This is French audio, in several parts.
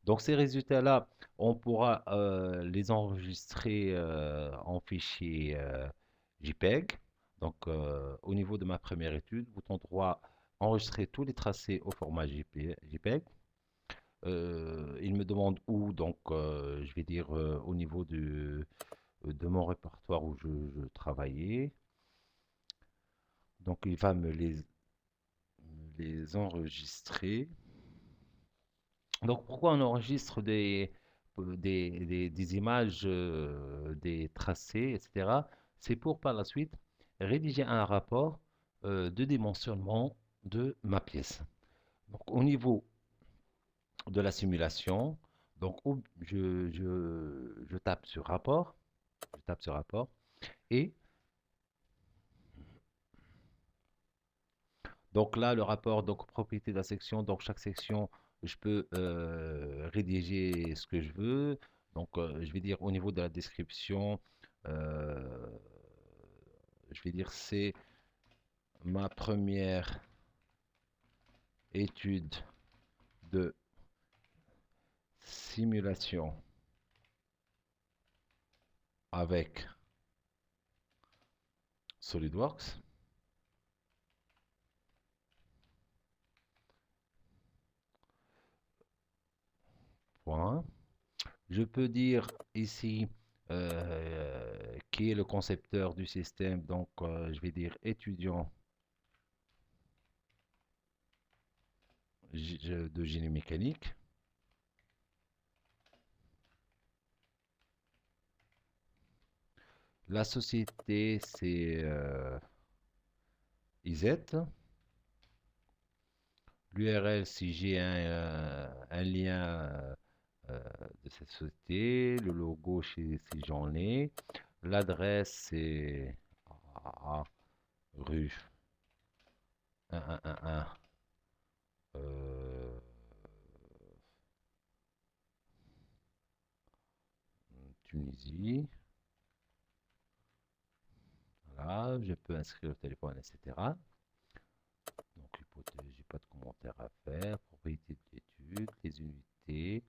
Donc ces résultats-là, on pourra les enregistrer en fichier JPEG. Donc au niveau de ma première étude, bouton droit, enregistrer tous les tracés au format JPEG. Il me demande où, donc je vais dire au niveau de mon répertoire où je travaillais. Donc il va me les enregistrer. Donc pourquoi on enregistre des images, des tracés, etc. C'est pour par la suite rédiger un rapport de dimensionnement de ma pièce. Donc au niveau de la simulation, donc je tape sur rapport, je tape sur rapport et donc là le rapport, donc propriété de la section, donc chaque section je peux rédiger ce que je veux. Donc je vais dire au niveau de la description, euh, je vais dire c'est ma première étude de simulation avec SolidWorks. Point. Je peux dire ici qui est le concepteur du système. Donc, je vais dire étudiant de génie mécanique. La société, c'est IZ. L'URL, si j'ai un lien euh, de cette société. Le logo, si j'en ai. L'adresse, c'est rue 1111 euh, Tunisie. Voilà, je peux inscrire le téléphone, etc. Donc, hypothèse, j'ai pas de commentaire à faire. Propriété de l'étude, les unités.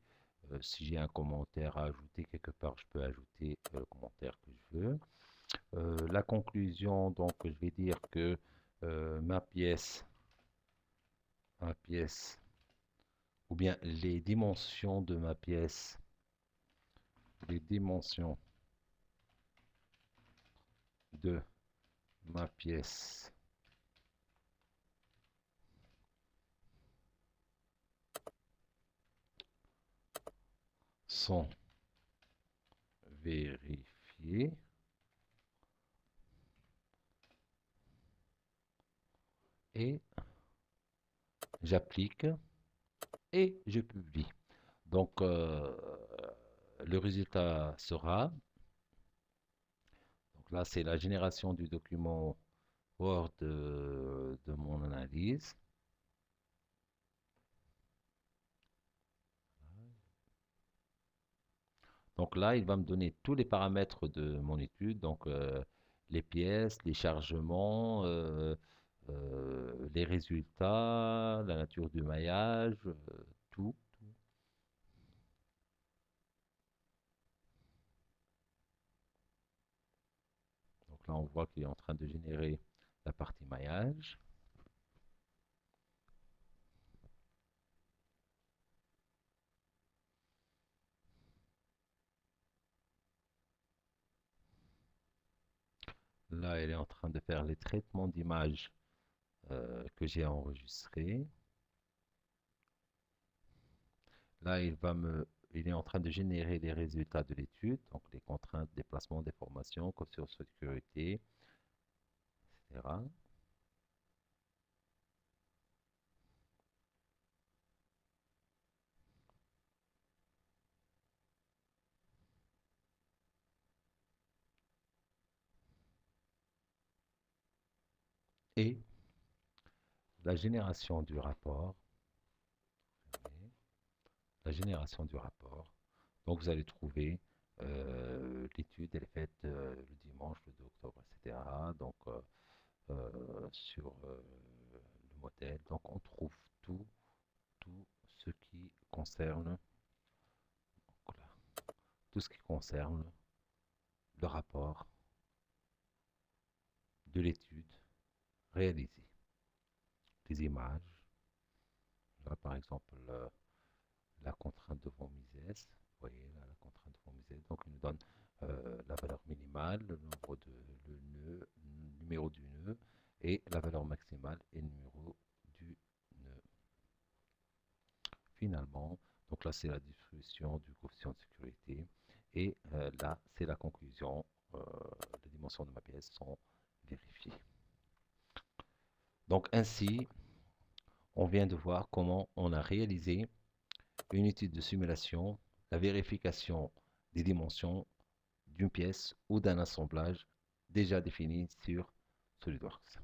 Si j'ai un commentaire à ajouter quelque part, je peux ajouter le commentaire que je veux. La conclusion, donc, je vais dire que ma pièce, ou bien les dimensions de ma pièce, les dimensions de ma pièce sont vérifiées et j'applique et je publie. Donc, le résultat sera, donc là, c'est la génération du document Word de mon analyse. Donc là, il va me donner tous les paramètres de mon étude, donc les pièces, les chargements, les résultats, la nature du maillage, tout. Donc là, on voit qu'il est en train de générer la partie maillage. Là, elle est en train de faire les traitements d'images que j'ai enregistrés. Là, il est en train de générer les résultats de l'étude, donc les contraintes, déplacement, déformation, caution sécurité, etc. Et la génération du rapport. La génération du rapport. Donc, vous allez trouver l'étude, elle est faite le dimanche, le 2 octobre, etc. Donc, sur le modèle. Donc, on trouve tout ce qui concerne tout ce qui concerne le rapport de l'étude réalisée. Les images, là par exemple la contrainte de von Mises, vous voyez là, la contrainte de von Mises, donc il nous donne la valeur minimale, le nombre de le nœud, le numéro du nœud, et la valeur maximale et le numéro du nœud. Finalement, donc là c'est la distribution du coefficient de sécurité, et là c'est la conclusion, les dimensions de ma pièce sont vérifiées. Donc ainsi, on vient de voir comment on a réalisé une étude de simulation, la vérification des dimensions d'une pièce ou d'un assemblage déjà défini sur SolidWorks.